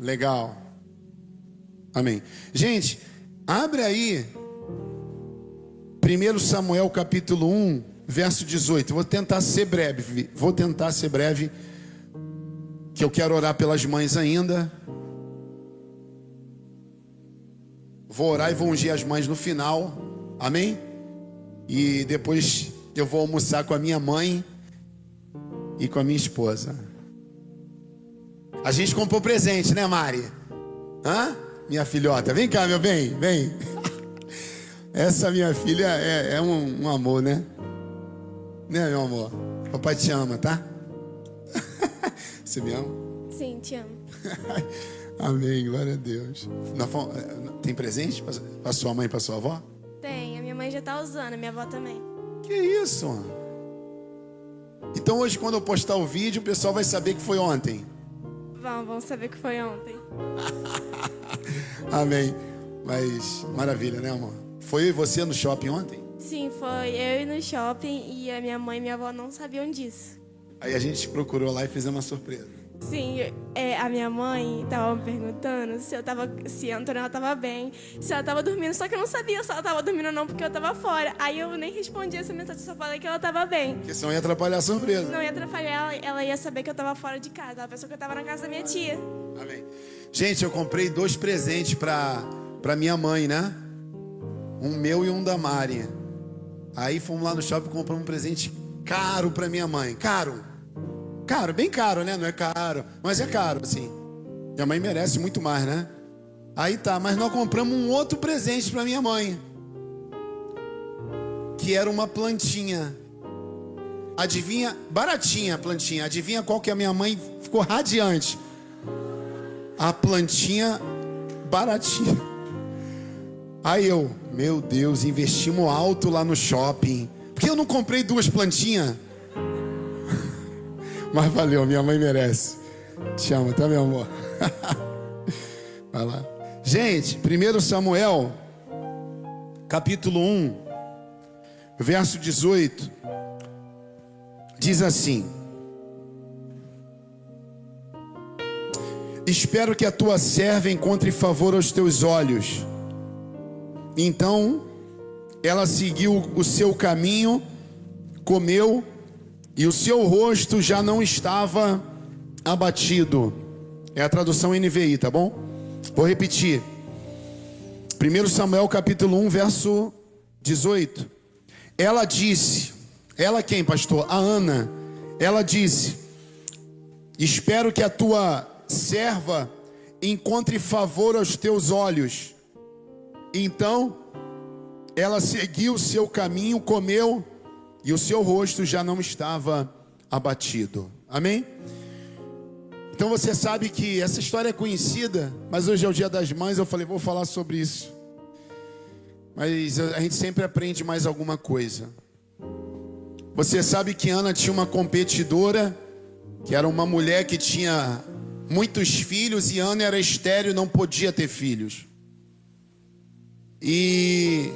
Legal. Amém. Gente, abre aí 1 Samuel capítulo 1, verso 18. Vou tentar ser breve, que eu quero orar pelas mães ainda. Vou orar e vou ungir as mães no final. Amém? E depois eu vou almoçar com a minha mãe e com a minha esposa. A gente comprou presente, né, Mari? Hã? Minha filhota. Vem cá, meu bem, vem. Essa minha filha é um amor, né? Né, meu amor? Papai te ama, tá? Você me ama? Sim, te amo. Amém, glória a Deus. Tem presente para sua mãe e para sua avó? Tem, a minha mãe já tá usando, a minha avó também. Que isso, mano? Então hoje quando eu postar o vídeo, o pessoal vai saber que foi ontem. Vamos saber que foi ontem. Amém. Mas maravilha, né, amor? Foi você no shopping ontem? Sim, foi eu ir no shopping e a minha mãe e minha avó não sabiam disso. Aí a gente procurou lá e fez uma surpresa. Sim, a minha mãe tava me perguntando se a Antonella tava bem, se ela tava dormindo, só que eu não sabia se ela tava dormindo ou não, porque eu tava fora. Aí eu nem respondi essa mensagem, só falei que ela tava bem. Porque senão ia atrapalhar a surpresa. Não ia atrapalhar, ela ia saber que eu tava fora de casa. Ela pensou que eu tava na casa da minha tia. Amém. Gente, eu comprei 2 presentes pra minha mãe, né? Um meu e um da Mari. Aí fomos lá no shopping e compramos um presente caro pra minha mãe. Caro, bem caro, né? Não é caro, mas é caro, assim. Minha mãe merece muito mais, né? Aí tá, mas nós compramos um outro presente pra minha mãe, que era uma plantinha. Adivinha? Baratinha a plantinha. Adivinha qual que a minha mãe ficou radiante? A plantinha baratinha. Aí eu, meu Deus, investimos alto lá no shopping. Por que eu não comprei 2 plantinhas? Mas valeu, minha mãe merece. Te amo, tá, meu amor? Vai lá. Gente, 1 Samuel, capítulo 1, verso 18. Diz assim: espero que a tua serva encontre favor aos teus olhos. Então ela seguiu o seu caminho, comeu, e o seu rosto já não estava abatido. É a tradução NVI, tá bom? Vou repetir. 1 Samuel capítulo 1, verso 18. Ela disse, ela quem, pastor? A Ana. Ela disse: espero que a tua serva encontre favor aos teus olhos. Então ela seguiu o seu caminho, comeu, e o seu rosto já não estava abatido. Amém? Então você sabe que essa história é conhecida, mas hoje é o dia das mães, eu falei, vou falar sobre isso. Mas a gente sempre aprende mais alguma coisa. Você sabe que Ana tinha uma competidora, que era uma mulher que tinha muitos filhos, e Ana era estéril e não podia ter filhos. E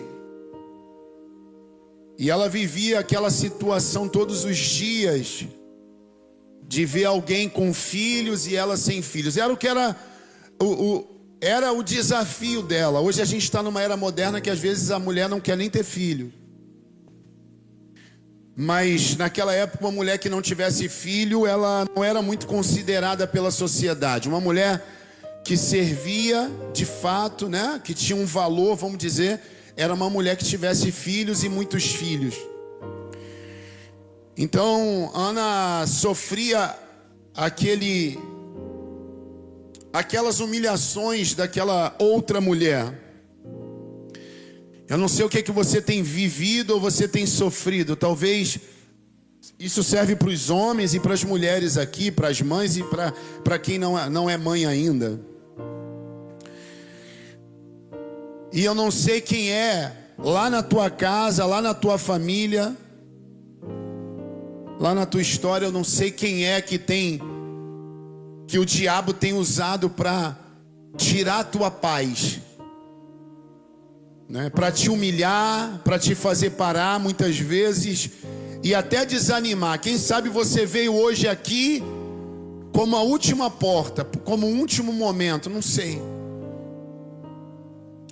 ela vivia aquela situação todos os dias, de ver alguém com filhos e ela sem filhos. Era o que era o desafio dela. Hoje a gente está numa era moderna que às vezes a mulher não quer nem ter filho. Mas naquela época uma mulher que não tivesse filho, ela não era muito considerada pela sociedade. Uma mulher que servia de fato, né? Que tinha um valor, vamos dizer, era uma mulher que tivesse filhos e muitos filhos. Então Ana sofria aquelas humilhações daquela outra mulher. Eu não sei o que é que você tem vivido ou você tem sofrido. Talvez isso serve para os homens e para as mulheres aqui, para as mães e para quem não é mãe ainda. E eu não sei quem é lá na tua casa, lá na tua família, lá na tua história. Eu não sei quem é que o diabo tem usado para tirar a tua paz, né? Para te humilhar, para te fazer parar muitas vezes e até desanimar. Quem sabe você veio hoje aqui como a última porta, como um último momento, não sei.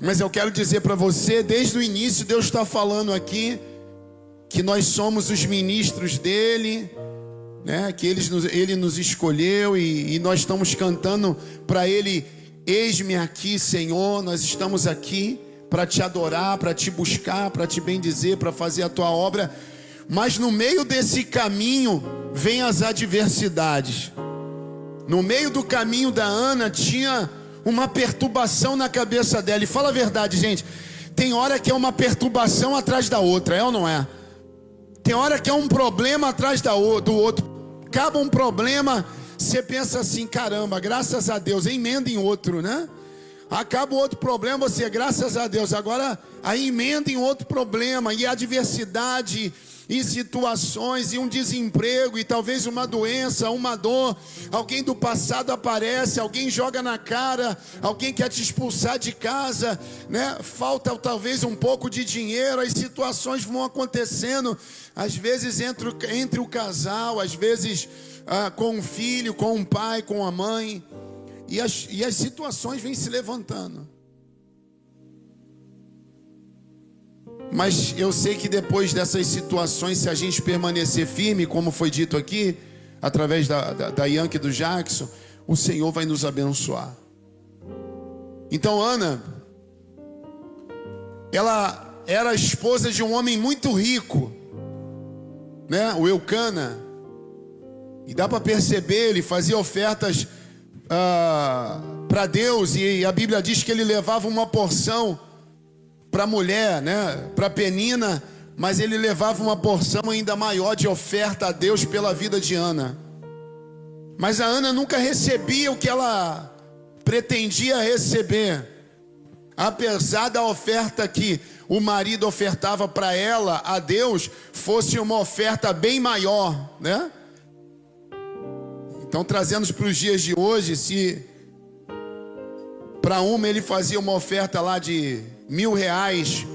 Mas eu quero dizer para você, desde o início, Deus está falando aqui que nós somos os ministros dele, né? Que ele nos escolheu e nós estamos cantando para ele: eis-me aqui, Senhor. Nós estamos aqui para te adorar, para te buscar, para te bendizer, para fazer a tua obra. Mas no meio desse caminho vem as adversidades. No meio do caminho da Ana tinha uma perturbação na cabeça dela. E fala a verdade, gente, tem hora que é uma perturbação atrás da outra, é ou não é? Tem hora que é um problema atrás do outro. Acaba um problema, você pensa assim: caramba, graças a Deus, emenda em outro, né? Acaba outro problema, você, graças a Deus, agora aí emenda em outro problema. E adversidade, e situações, e um desemprego, e talvez uma doença, uma dor. Alguém do passado aparece, alguém joga na cara, alguém quer te expulsar de casa, né? Falta talvez um pouco de dinheiro, as situações vão acontecendo, às vezes entre o casal, às vezes com o filho, com o pai, com a mãe, e as situações vêm se levantando. Mas eu sei que depois dessas situações, se a gente permanecer firme, como foi dito aqui, através da Yankee e do Jackson, o Senhor vai nos abençoar. Então Ana, ela era a esposa de um homem muito rico, né? O Eucana. E dá para perceber, ele fazia ofertas para Deus, e a Bíblia diz que ele levava uma porção para a mulher, né? Para Penina, mas ele levava uma porção ainda maior de oferta a Deus pela vida de Ana. Mas a Ana nunca recebia o que ela pretendia receber, apesar da oferta que o marido ofertava para ela, a Deus, fosse uma oferta bem maior, né? Então, trazendo para os dias de hoje, se para uma ele fazia uma oferta lá de R$1.000,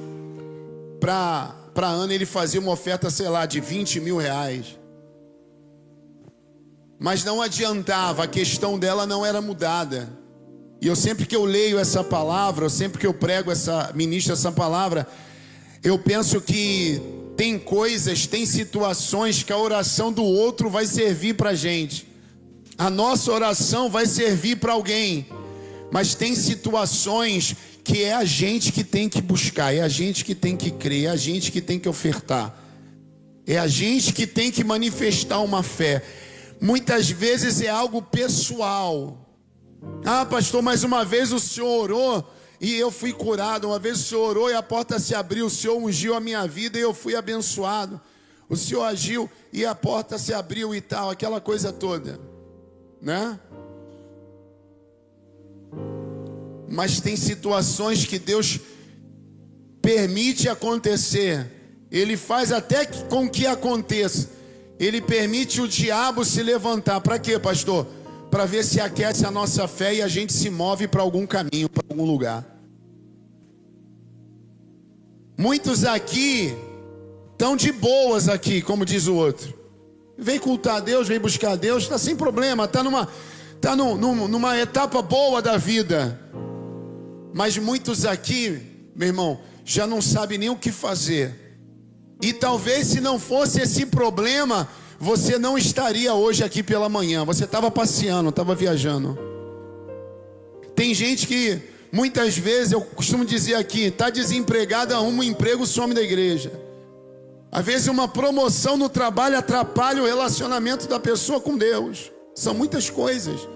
para Ana ele fazia uma oferta, sei lá, de R$20.000. Mas não adiantava, a questão dela não era mudada. E eu sempre que eu leio essa palavra, sempre que eu prego ministro essa palavra, eu penso que tem coisas, tem situações que a oração do outro vai servir para a gente. A nossa oração vai servir para alguém. Mas tem situações que é a gente que tem que buscar, é a gente que tem que crer, é a gente que tem que ofertar, é a gente que tem que manifestar uma fé. Muitas vezes é algo pessoal. Ah, pastor, mas uma vez o senhor orou e eu fui curado. Uma vez o senhor orou e a porta se abriu, o senhor ungiu a minha vida e eu fui abençoado. O senhor agiu e a porta se abriu e tal, aquela coisa toda, né? Mas tem situações que Deus permite acontecer. Ele faz até com que aconteça. Ele permite o diabo se levantar. Para quê, pastor? Para ver se aquece a nossa fé e a gente se move para algum caminho, para algum lugar. Muitos aqui estão de boas aqui, como diz o outro. Vem cultar a Deus, vem buscar a Deus, está sem problema, está numa etapa boa da vida. Mas muitos aqui, meu irmão, já não sabem nem o que fazer. E talvez se não fosse esse problema, você não estaria hoje aqui pela manhã. Você estava passeando, estava viajando. Tem gente que muitas vezes, eu costumo dizer aqui, está desempregado, arruma um emprego, some da igreja. Às vezes uma promoção no trabalho atrapalha o relacionamento da pessoa com Deus. São muitas coisas.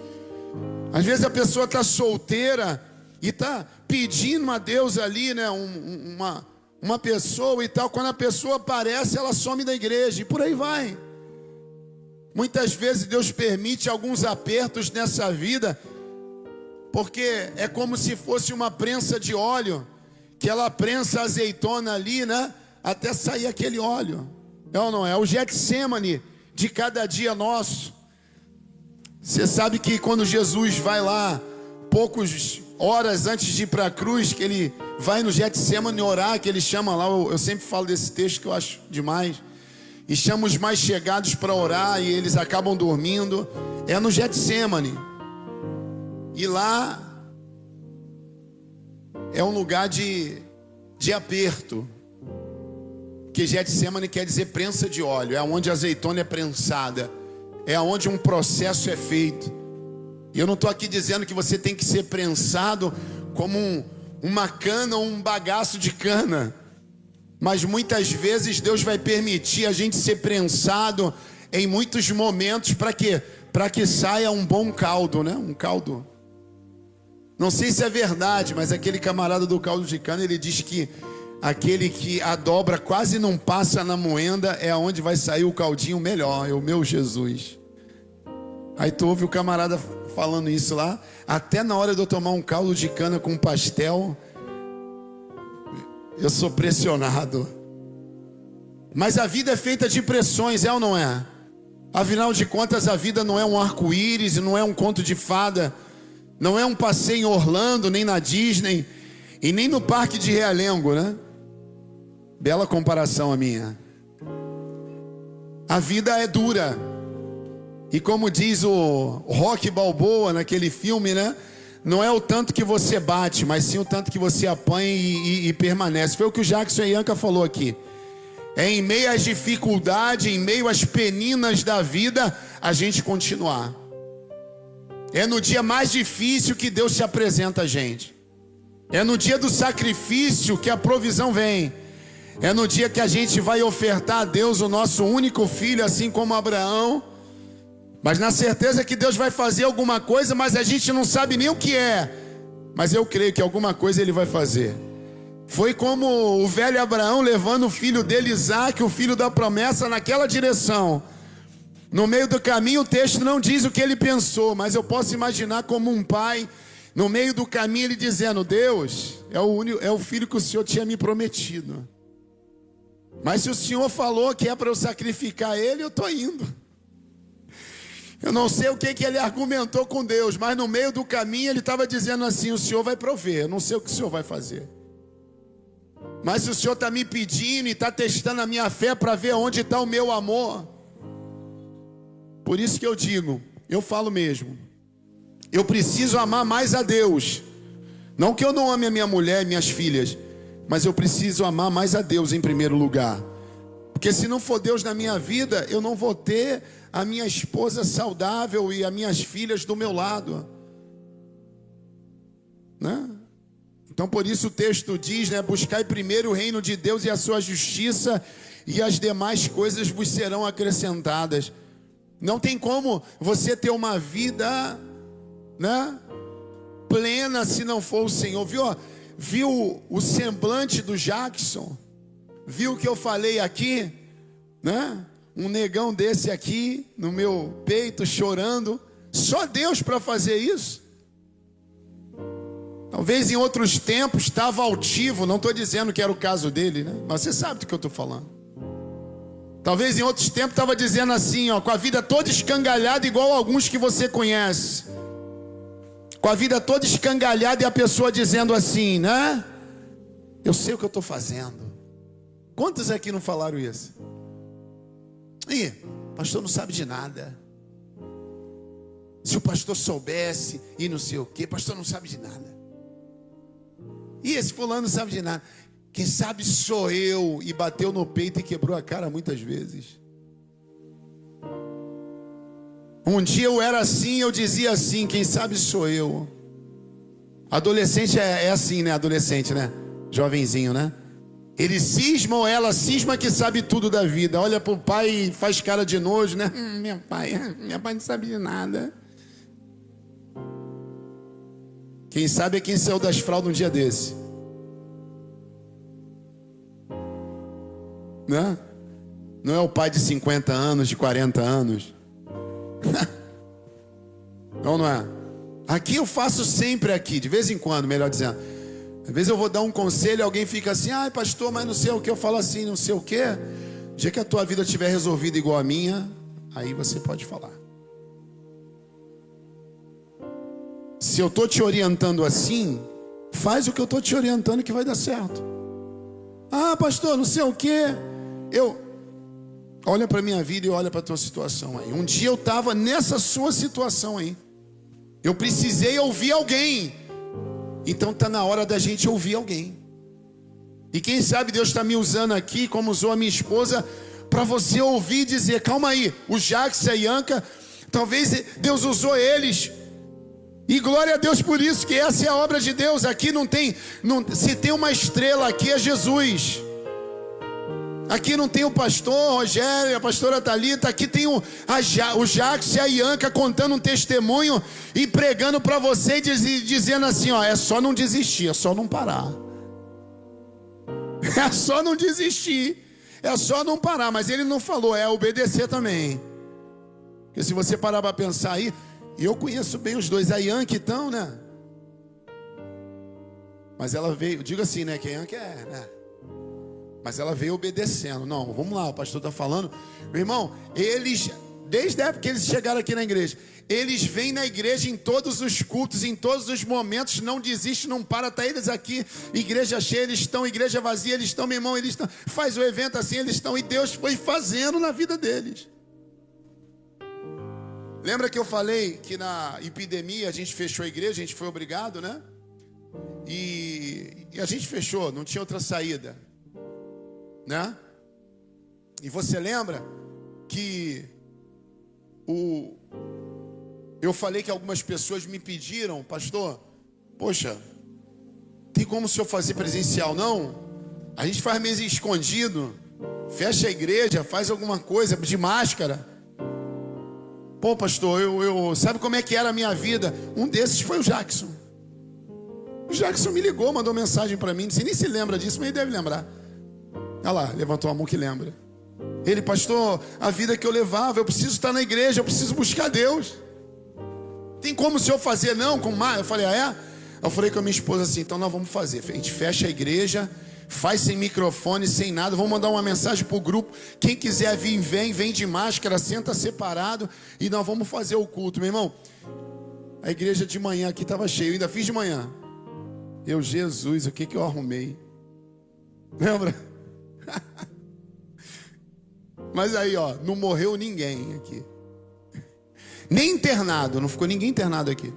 Às vezes a pessoa está solteira e está pedindo a Deus ali, né, uma pessoa e tal. Quando a pessoa aparece, ela some da igreja e por aí vai. Muitas vezes Deus permite alguns apertos nessa vida, porque é como se fosse uma prensa de óleo, que ela prensa a azeitona ali, né, até sair aquele óleo. É ou não é? O Getsemane de cada dia nosso. Você sabe que quando Jesus vai lá, poucas horas antes de ir para a cruz, que ele vai no Getsemane orar, que ele chama lá, eu sempre falo desse texto que eu acho demais, e chama os mais chegados para orar e eles acabam dormindo. É no Getsêmani. E lá é um lugar de aperto. Porque Getsêmani quer dizer prensa de óleo. É onde a azeitona é prensada. É onde um processo é feito. E eu não estou aqui dizendo que você tem que ser prensado como uma cana ou um bagaço de cana. Mas muitas vezes Deus vai permitir a gente ser prensado em muitos momentos. Para quê? Para que saia um bom caldo, né? Um caldo. Não sei se é verdade, mas aquele camarada do caldo de cana, ele diz que aquele que a dobra quase não passa na moenda é onde vai sair o caldinho melhor. É o meu Jesus. Aí tu ouve o camarada falando isso lá. Até na hora de eu tomar um caldo de cana com pastel, eu sou pressionado. Mas a vida é feita de pressões, é ou não é? Afinal de contas, a vida não é um arco-íris, não é um conto de fada, não é um passeio em Orlando, nem na Disney, e nem no parque de Realengo, né? Bela comparação a minha. A vida é dura. E como diz o Rocky Balboa naquele filme, né? Não é o tanto que você bate, mas sim o tanto que você apanha e permanece. Foi o que o Jackson Ianca falou aqui. É em meio às dificuldades, em meio às peninas da vida, a gente continuar. É no dia mais difícil que Deus se apresenta a gente. É no dia do sacrifício que a provisão vem. É no dia que a gente vai ofertar a Deus o nosso único filho, assim como Abraão. Mas na certeza que Deus vai fazer alguma coisa, mas a gente não sabe nem o que é. Mas eu creio que alguma coisa Ele vai fazer. Foi como o velho Abraão levando o filho dele, Isaac, o filho da promessa, naquela direção. No meio do caminho o texto não diz o que ele pensou, mas eu posso imaginar como um pai, no meio do caminho ele dizendo: Deus, é o filho que o Senhor tinha me prometido. Mas se o Senhor falou que é para eu sacrificar ele, eu estou indo. Eu não sei o que ele argumentou com Deus, mas no meio do caminho ele estava dizendo assim: o Senhor vai prover, eu não sei o que o Senhor vai fazer. Mas se o Senhor está me pedindo e está testando a minha fé para ver onde está o meu amor. Por isso que eu digo, eu falo mesmo, eu preciso amar mais a Deus. Não que eu não ame a minha mulher e minhas filhas, mas eu preciso amar mais a Deus em primeiro lugar. Porque se não for Deus na minha vida, eu não vou ter a minha esposa saudável e as minhas filhas do meu lado, né? Então por isso o texto diz, né? Buscai primeiro o reino de Deus e a sua justiça, e as demais coisas vos serão acrescentadas. Não tem como você ter uma vida, né, plena se não for o Senhor. Viu o semblante do Jackson? Viu o que eu falei aqui, né? Um negão desse aqui no meu peito chorando. Só Deus para fazer isso. Talvez em outros tempos estava altivo. Não estou dizendo que era o caso dele, né? Mas você sabe do que eu estou falando. Talvez em outros tempos estava dizendo assim, ó, com a vida toda escangalhada, igual alguns que você conhece. Com a vida toda escangalhada e a pessoa dizendo assim, né? Eu sei o que eu estou fazendo. Quantos aqui não falaram isso? Ih, o pastor não sabe de nada. Se o pastor soubesse e não sei o quê, o pastor não sabe de nada. E esse fulano não sabe de nada. Quem sabe sou eu. E bateu no peito e quebrou a cara muitas vezes. Um dia eu era assim, eu dizia assim: quem sabe sou eu. Adolescente é assim, né? Adolescente, né? Jovenzinho, né? Ele cisma ou ela cisma que sabe tudo da vida. Olha pro pai e faz cara de nojo, né? Meu pai não sabe de nada. Quem sabe é quem saiu das fraldas um dia desse. Né? Não é o pai de 50 anos, de 40 anos. Não é? Aqui eu faço sempre aqui, de vez em quando, melhor dizendo. Às vezes eu vou dar um conselho e alguém fica assim: ai pastor, mas não sei o que. Eu falo assim, não sei o que. O dia que a tua vida estiver resolvida igual a minha, aí você pode falar. Se eu estou te orientando assim, faz o que eu estou te orientando que vai dar certo. Ah pastor, não sei o que. Olha para a minha vida e olha para a tua situação aí. Um dia eu estava nessa sua situação aí. Eu precisei ouvir alguém. Então está na hora da gente ouvir alguém. E quem sabe Deus está me usando aqui, como usou a minha esposa, para você ouvir e dizer: calma aí, o Jacques e a Ianca, talvez Deus usou eles. E glória a Deus por isso, que essa é a obra de Deus. Aqui se tem uma estrela aqui é Jesus. Aqui não tem o pastor Rogério, a pastora Thalita. Aqui tem o Jacques e a Ianca contando um testemunho e pregando para você, dizendo assim: ó, é só não desistir, é só não parar. É só não desistir, é só não parar. Mas ele não falou, é obedecer também. Porque se você parar para pensar aí, eu conheço bem os dois. A Ianca então, né? Mas ela veio, diga assim, né? Que a Ianca é, né? Mas ela veio obedecendo. Não, vamos lá, o pastor está falando. Meu irmão, eles, desde a época que eles chegaram aqui na igreja, eles vêm na igreja em todos os cultos, em todos os momentos, não desiste, não para, tá eles aqui, igreja cheia, eles estão, igreja vazia, eles estão, meu irmão, eles estão, faz o evento assim, eles estão, e Deus foi fazendo na vida deles. Lembra que eu falei que na epidemia a gente fechou a igreja, a gente foi obrigado, né? E a gente fechou, não tinha outra saída, né? E você lembra que eu falei que algumas pessoas me pediram: pastor, poxa, tem como o senhor fazer presencial? Não, a gente faz mesmo escondido, fecha a igreja, faz alguma coisa de máscara. Pô, pastor, eu sabe como é que era a minha vida? Um desses foi o Jackson. O Jackson me ligou, mandou mensagem para mim, você nem se lembra disso, mas ele deve lembrar. Olha lá, levantou a mão que lembra. Ele: pastor, a vida que eu levava, eu preciso estar na igreja, eu preciso buscar Deus. Tem como o senhor fazer? Não, com mais? Eu falei: ah, é? Eu falei com a minha esposa assim: então nós vamos fazer. A gente fecha a igreja, faz sem microfone, sem nada. Vamos mandar uma mensagem para o grupo. Quem quiser vir, vem de máscara, senta separado e nós vamos fazer o culto. Meu irmão, a igreja de manhã aqui estava cheia, eu ainda fiz de manhã. Jesus, o que eu arrumei? Lembra? Mas aí, ó, não morreu ninguém aqui. Nem internado, não ficou ninguém internado aqui.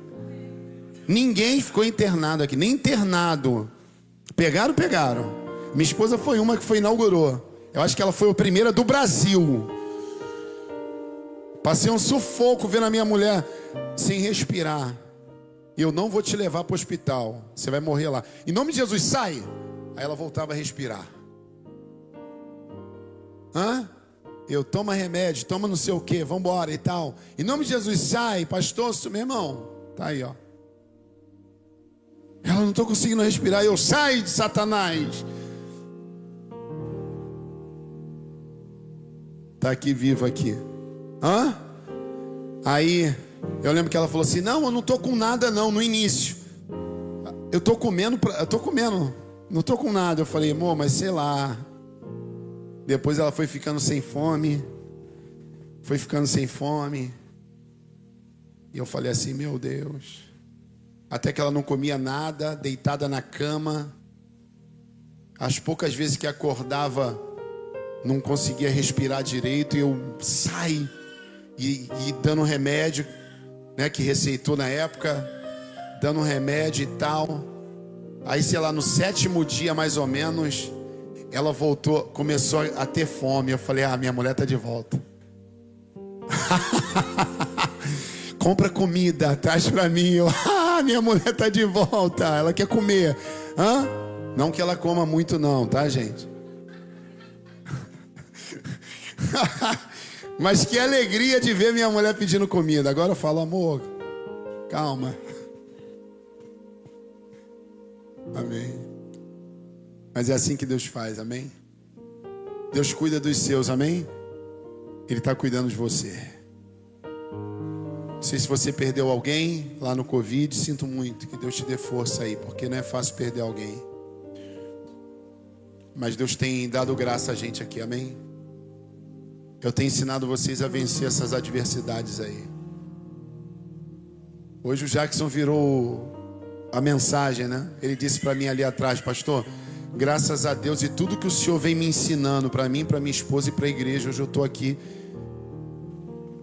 Ninguém ficou internado aqui, nem internado. Pegaram. Minha esposa foi uma que foi inaugurou. Eu acho que ela foi a primeira do Brasil. Passei um sufoco vendo a minha mulher sem respirar. Eu não vou te levar para o hospital, você vai morrer lá. Em nome de Jesus, sai. Aí ela voltava a respirar. Eu tomo remédio, toma não sei o que, vambora e tal. Em nome de Jesus, sai, pastor, meu irmão. Tá aí, ó. Ela: não estou conseguindo respirar. Eu: sai de Satanás. Tá aqui, vivo aqui. Aí, eu lembro que ela falou assim: não, eu não estou com nada não, no início. Eu estou comendo, não estou com nada. Eu falei: amor, mas sei lá. Depois ela foi ficando sem fome. E eu falei assim: meu Deus. Até que ela não comia nada, deitada na cama. As poucas vezes que acordava, não conseguia respirar direito. E eu saí e dando remédio, né, que receitou na época, dando remédio e tal. Aí, sei lá, no 7º dia mais ou menos, ela voltou, começou a ter fome. Eu falei: minha mulher tá de volta. Compra comida, traz pra mim. Minha mulher tá de volta, ela quer comer. Não que ela coma muito não, tá, gente? Mas que alegria de ver minha mulher pedindo comida. Agora eu falo: amor, calma. Amém. Mas é assim que Deus faz, amém? Deus cuida dos seus, amém? Ele está cuidando de você. Não sei se você perdeu alguém lá no Covid, sinto muito, que Deus te dê força aí, porque não é fácil perder alguém. Mas Deus tem dado graça a gente aqui, amém? Eu tenho ensinado vocês a vencer essas adversidades aí. Hoje o Jackson virou a mensagem, né? Ele disse para mim ali atrás: pastor, Graças a Deus e tudo que o Senhor vem me ensinando para mim, para minha esposa e para a igreja. Hoje eu estou aqui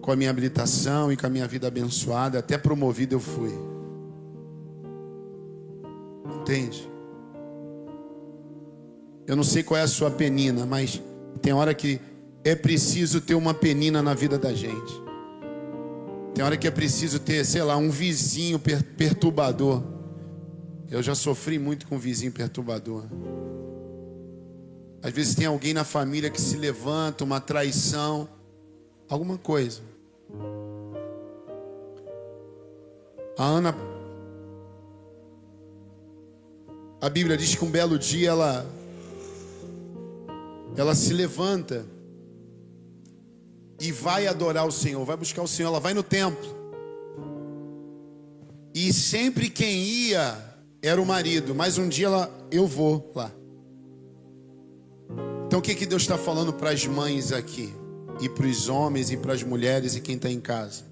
com a minha habilitação e com a minha vida abençoada. Até promovido eu fui. Entende? Eu não sei qual é a sua penina, mas tem hora que é preciso ter uma penina na vida da gente. Tem hora que é preciso ter, sei lá, um vizinho perturbador. Eu já sofri muito com um vizinho perturbador. Às vezes tem alguém na família que se levanta, uma traição, alguma coisa. A Ana, a Bíblia diz que um belo dia ela se levanta e vai adorar o Senhor, vai buscar o Senhor. Ela vai no templo e sempre quem ia era o marido, mas um dia eu vou lá. Então o que Deus está falando para as mães aqui, e para os homens, e para as mulheres, e quem está em casa?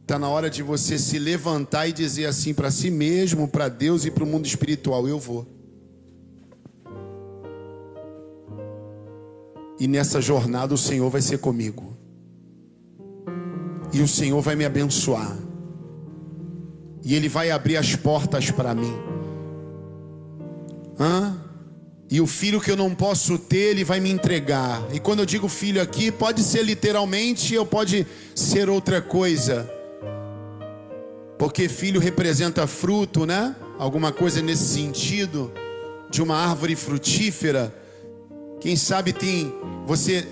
Está na hora de você se levantar e dizer assim para si mesmo, para Deus e para o mundo espiritual: eu vou. E nessa jornada o Senhor vai ser comigo. E o Senhor vai me abençoar. E Ele vai abrir as portas para mim. E o filho que eu não posso ter, Ele vai me entregar. E quando eu digo filho aqui, pode ser literalmente ou pode ser outra coisa. Porque filho representa fruto, né? Alguma coisa nesse sentido, de uma árvore frutífera. Quem sabe você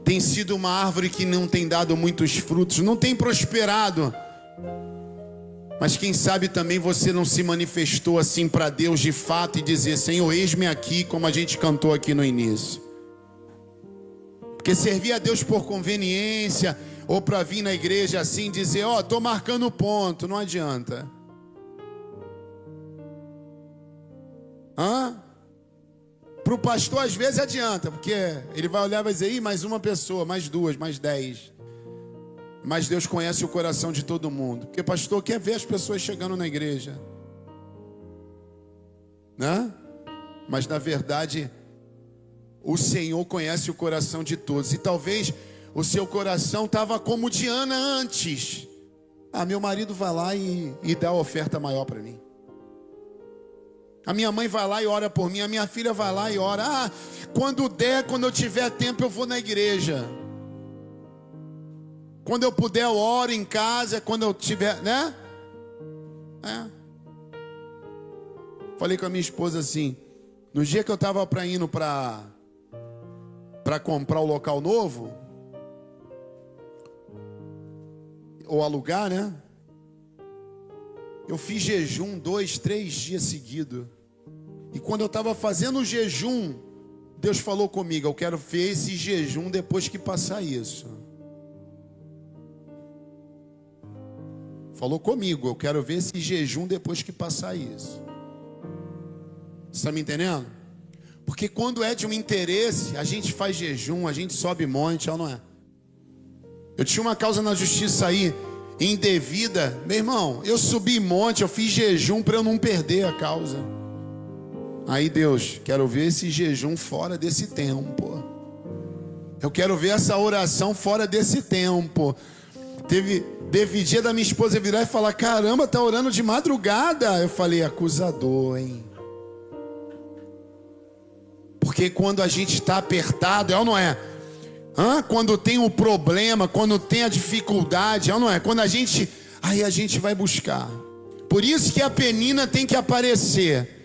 tem sido uma árvore que não tem dado muitos frutos, não tem prosperado. Mas quem sabe também você não se manifestou assim para Deus de fato e dizer: Senhor, eis-me aqui, como a gente cantou aqui no início. Porque servir a Deus por conveniência, ou para vir na igreja assim dizer: ó, estou marcando ponto, não adianta. Para o pastor às vezes adianta, porque ele vai olhar e vai dizer: ih, mais uma pessoa, mais duas, mais 10. Mas Deus conhece o coração de todo mundo. Porque pastor quer ver as pessoas chegando na igreja, né? Mas na verdade o Senhor conhece o coração de todos. E talvez o seu coração estava como de Ana antes. Meu marido vai lá e dá a oferta maior para mim. A minha mãe vai lá e ora por mim. A minha filha vai lá e ora. Quando der, quando eu tiver tempo, eu vou na igreja. Quando eu puder, eu oro em casa. Quando eu tiver, né? Falei com a minha esposa assim: no dia que eu estava indo para comprar o local novo, ou alugar, né? Eu fiz jejum 2, 3 dias seguidos. E quando eu estava fazendo o jejum, Deus falou comigo: eu quero ver esse jejum depois que passar isso. Falou comigo: eu quero ver esse jejum depois que passar isso. Você está me entendendo? Porque quando é de um interesse, a gente faz jejum, a gente sobe monte, ou não é? Eu tinha uma causa na justiça aí, indevida. Meu irmão, eu subi monte, eu fiz jejum para eu não perder a causa. Aí Deus: quero ver esse jejum fora desse tempo. Eu quero ver essa oração fora desse tempo. Teve dia da minha esposa virar e falar: caramba, tá orando de madrugada. Eu falei: acusador, hein? Porque quando a gente está apertado, é ou não é? Quando tem um problema, quando tem a dificuldade, é ou não é? Quando a gente vai buscar. Por isso que a penina tem que aparecer.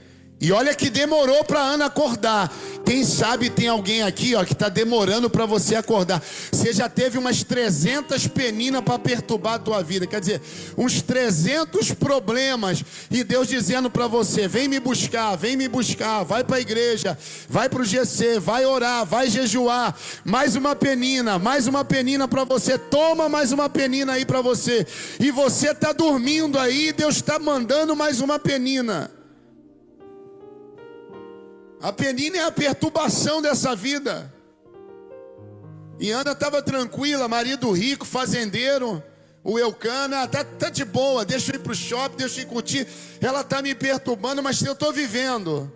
E olha que demorou para Ana acordar. Quem sabe tem alguém aqui, ó, que está demorando para você acordar. Você já teve umas 300 peninas para perturbar a tua vida. Quer dizer, uns 300 problemas. E Deus dizendo para você: vem me buscar, vai para a igreja, vai para o GC, vai orar, vai jejuar. Mais uma penina para você. Toma mais uma penina aí para você. E você está dormindo aí, Deus está mandando mais uma penina. A penina é a perturbação dessa vida. E Ana estava tranquila, marido rico, fazendeiro, o Eucana, tá de boa, deixa eu ir para o shopping, deixa eu ir curtir. Ela está me perturbando, mas eu estou vivendo.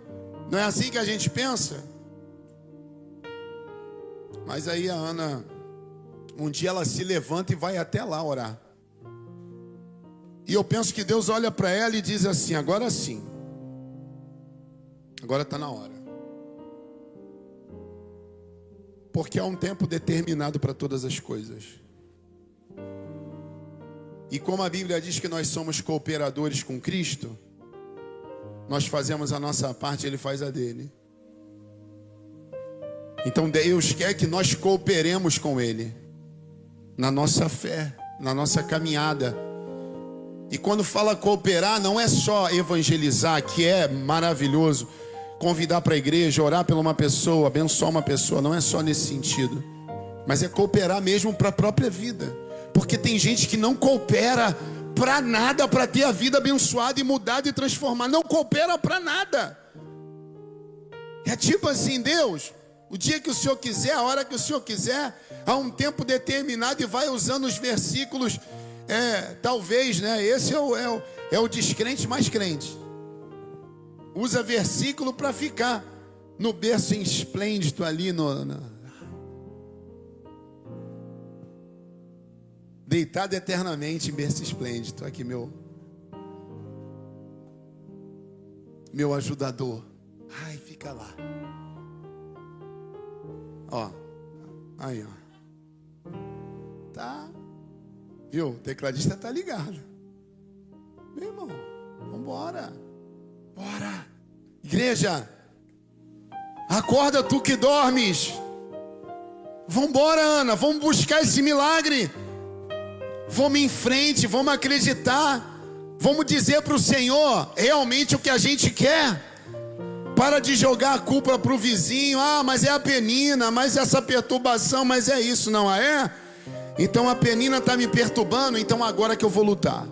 Não é assim que a gente pensa? Mas aí a Ana, um dia ela se levanta e vai até lá orar. E eu penso que Deus olha para ela e diz assim: agora sim, agora está na hora. Porque há um tempo determinado para todas as coisas. E como a Bíblia diz que nós somos cooperadores com Cristo, nós fazemos a nossa parte, Ele faz a dele. Então Deus quer que nós cooperemos com Ele, na nossa fé, na nossa caminhada. E quando fala cooperar, não é só evangelizar, que é maravilhoso, convidar para a igreja, orar por uma pessoa, abençoar uma pessoa, não é só nesse sentido. Mas é cooperar mesmo para a própria vida. Porque tem gente que não coopera para nada, para ter a vida abençoada e mudada e transformada. Não coopera para nada. É tipo assim: Deus, o dia que o Senhor quiser, a hora que o Senhor quiser, há um tempo determinado, e vai usando os versículos, talvez, né? Esse é o descrente mais crente. Usa versículo para ficar no berço esplêndido ali, deitado eternamente em berço esplêndido. Aqui meu ajudador. Ai, fica lá. Ó, aí, ó. Tá, viu? O tecladista tá ligado. Meu irmão, vambora. Bora. Igreja, acorda tu que dormes. Vambora, Ana, vamos buscar esse milagre. Vamos em frente, vamos acreditar. Vamos dizer para o Senhor realmente o que a gente quer. Para de jogar a culpa para o vizinho. Ah, mas é a Penina, mas essa perturbação, mas é isso, não é? Então a Penina está me perturbando, então agora que eu vou lutar.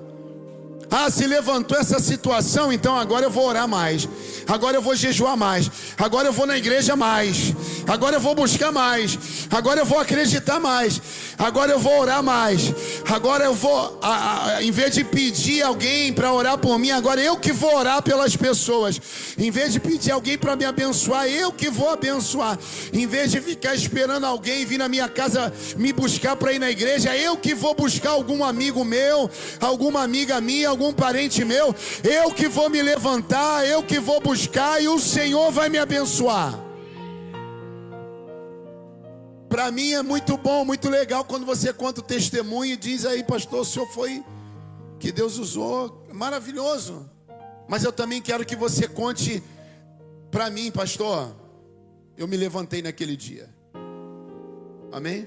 Ah, se levantou essa situação, então agora eu vou orar mais. Agora eu vou jejuar mais. Agora eu vou na igreja mais. Agora eu vou buscar mais. Agora eu vou acreditar mais. Agora eu vou orar mais. Agora eu vou, em vez de pedir alguém para orar por mim, agora eu que vou orar pelas pessoas. Em vez de pedir alguém para me abençoar, eu que vou abençoar. Em vez de ficar esperando alguém vir na minha casa me buscar para ir na igreja, eu que vou buscar algum amigo meu, alguma amiga minha, algum parente meu. Eu que vou me levantar, eu que vou buscar, e o Senhor vai me abençoar. Para mim é muito bom, muito legal quando você conta o testemunho e diz aí: pastor, o senhor foi, que Deus usou, maravilhoso. Mas eu também quero que você conte para mim: pastor, eu me levantei naquele dia. Amém?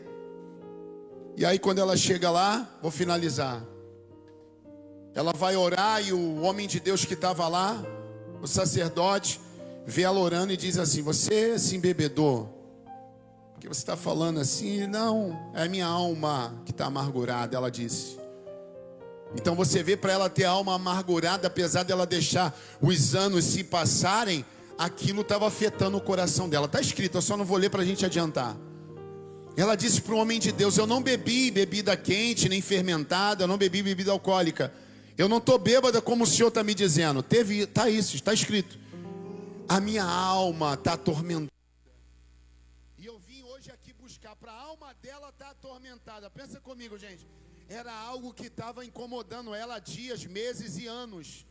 E aí quando ela chega lá, vou finalizar. Ela vai orar e o homem de Deus que estava lá, o sacerdote, vê ela orando e diz assim: você se embebedou? Porque você está falando assim? Não, é a minha alma que está amargurada, ela disse. Então você vê, para ela ter a alma amargurada, apesar dela deixar os anos se passarem, aquilo estava afetando o coração dela. Está escrito, eu só não vou ler para a gente adiantar. Ela disse para o homem de Deus: eu não bebi bebida quente, nem fermentada, eu não bebi bebida alcoólica. Eu não estou bêbada como o Senhor está me dizendo. Está isso, está escrito. A minha alma está atormentada. E eu vim hoje aqui buscar, para a alma dela estar atormentada. Pensa comigo, gente. Era algo que estava incomodando ela há dias, meses e anos.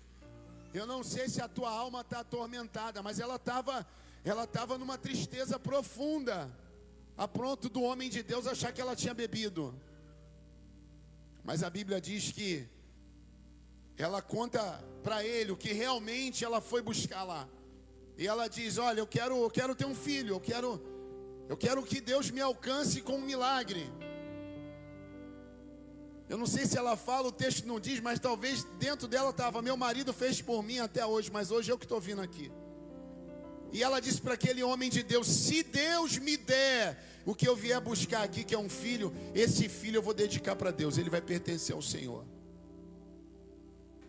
Eu não sei se a tua alma está atormentada, mas ela estava numa tristeza profunda, a ponto do homem de Deus achar que ela tinha bebido. Mas a Bíblia diz que ela conta para ele o que realmente ela foi buscar lá. E ela diz: olha, eu quero ter um filho, eu quero que Deus me alcance com um milagre. Eu não sei se ela fala, o texto não diz, mas talvez dentro dela estava: meu marido fez por mim até hoje, mas hoje eu que estou vindo aqui. E ela disse para aquele homem de Deus: se Deus me der o que eu vier buscar aqui, que é um filho, esse filho eu vou dedicar para Deus, ele vai pertencer ao Senhor.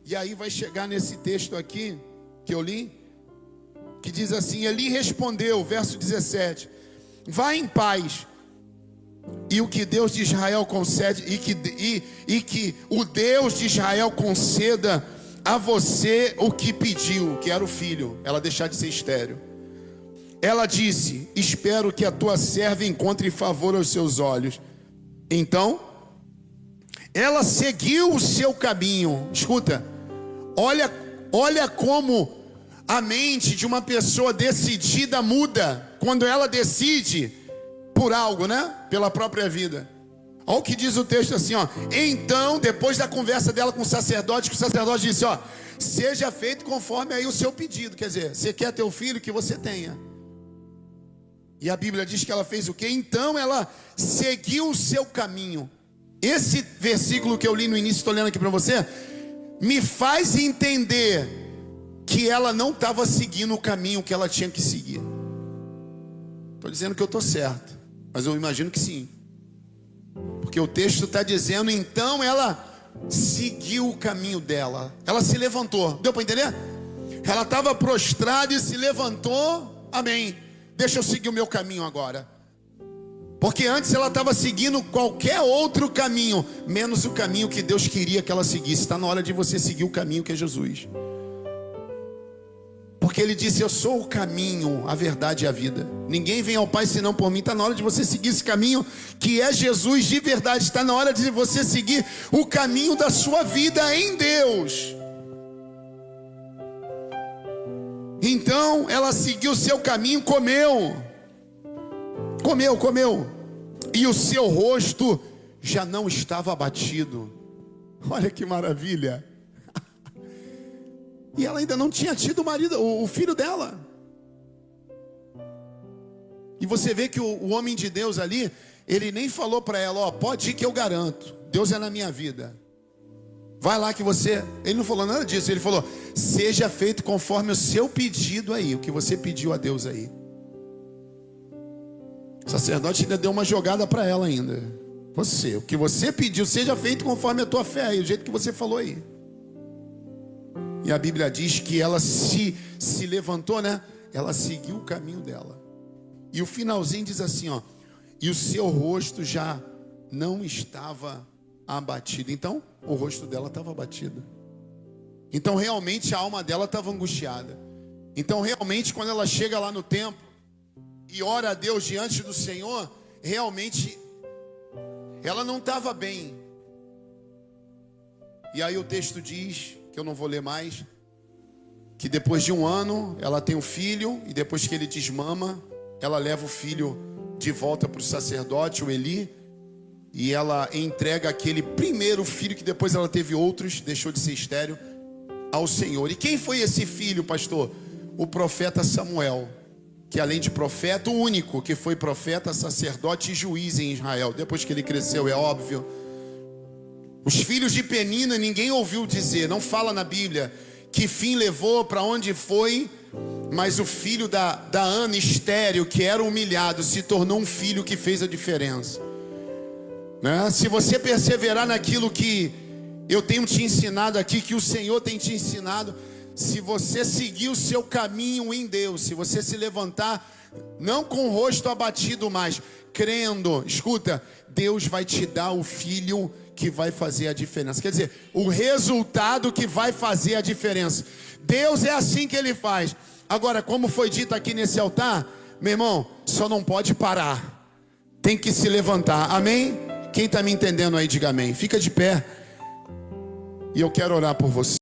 E aí vai chegar nesse texto aqui, que eu li, que diz assim: Eli respondeu, verso 17: vá em paz, e o que Deus de Israel concede, e que o Deus de Israel conceda a você o que pediu, que era o filho, ela deixar de ser estéril. ela disse: espero que a tua serva encontre favor aos seus olhos. Então, ela seguiu o seu caminho. Escuta, olha como a mente de uma pessoa decidida muda quando ela decide por algo, né? Pela própria vida. Olha o que diz o texto assim, ó. Então, depois da conversa dela com o sacerdote, que o sacerdote disse, ó: seja feito conforme aí o seu pedido. Quer dizer, você quer ter o filho, que você tenha. E a Bíblia diz que ela fez o quê? Então ela seguiu o seu caminho. Esse versículo que eu li no início, estou lendo aqui para você, me faz entender que ela não estava seguindo o caminho que ela tinha que seguir. Estou dizendo que eu estou certo, mas eu imagino que sim. Porque o texto está dizendo, então ela seguiu o caminho dela. Ela se levantou, deu para entender? Ela estava prostrada e se levantou, amém. Deixa eu seguir o meu caminho agora. Porque antes ela estava seguindo qualquer outro caminho, menos o caminho que Deus queria que ela seguisse. Está na hora de você seguir o caminho que é Jesus. Porque Ele disse: eu sou o caminho, a verdade e a vida. Ninguém vem ao Pai senão por mim. Está na hora de você seguir esse caminho que é Jesus de verdade. Está na hora de você seguir o caminho da sua vida em Deus. Então ela seguiu o seu caminho, comeu. E o seu rosto já não estava abatido. Olha que maravilha. E ela ainda não tinha tido o marido, o filho dela. E você vê que o homem de Deus ali, ele nem falou para ela: ó, pode ir que eu garanto, Deus é na minha vida, vai lá que você... Ele não falou nada disso. Ele falou: seja feito conforme o seu pedido aí, o que você pediu a Deus aí. O sacerdote ainda deu uma jogada para ela ainda. O que você pediu, seja feito conforme a tua fé aí, o jeito que você falou aí. E a Bíblia diz que ela se levantou, né? Ela seguiu o caminho dela. E o finalzinho diz assim, ó: e o seu rosto já não estava abatido. Então, o rosto dela estava abatido. Então, realmente, a alma dela estava angustiada. Então, realmente, quando ela chega lá no templo e ora a Deus diante do Senhor, realmente ela não estava bem. E aí o texto diz, que eu não vou ler mais, que depois de 1 ano ela tem um filho, e depois que ele desmama, ela leva o filho de volta para o sacerdote, o Eli, e ela entrega aquele primeiro filho, que depois ela teve outros, deixou de ser estéril, ao Senhor. E quem foi esse filho, pastor? O profeta Samuel, que além de profeta, o único que foi profeta, sacerdote e juiz em Israel. Depois que ele cresceu, é óbvio. Os filhos de Penina, ninguém ouviu dizer, não fala na Bíblia que fim levou, para onde foi, mas o filho da Ana, estéril, que era humilhado, se tornou um filho que fez a diferença, né? Se você perseverar naquilo que eu tenho te ensinado aqui, que o Senhor tem te ensinado, se você seguir o seu caminho em Deus, se você se levantar, não com o rosto abatido, mas crendo, escuta, Deus vai te dar o filho que vai fazer a diferença. Quer dizer, o resultado que vai fazer a diferença. Deus é assim que Ele faz. Agora, como foi dito aqui nesse altar, meu irmão, só não pode parar, tem que se levantar, amém? Quem está me entendendo aí, diga amém. Fica de pé, e eu quero orar por você.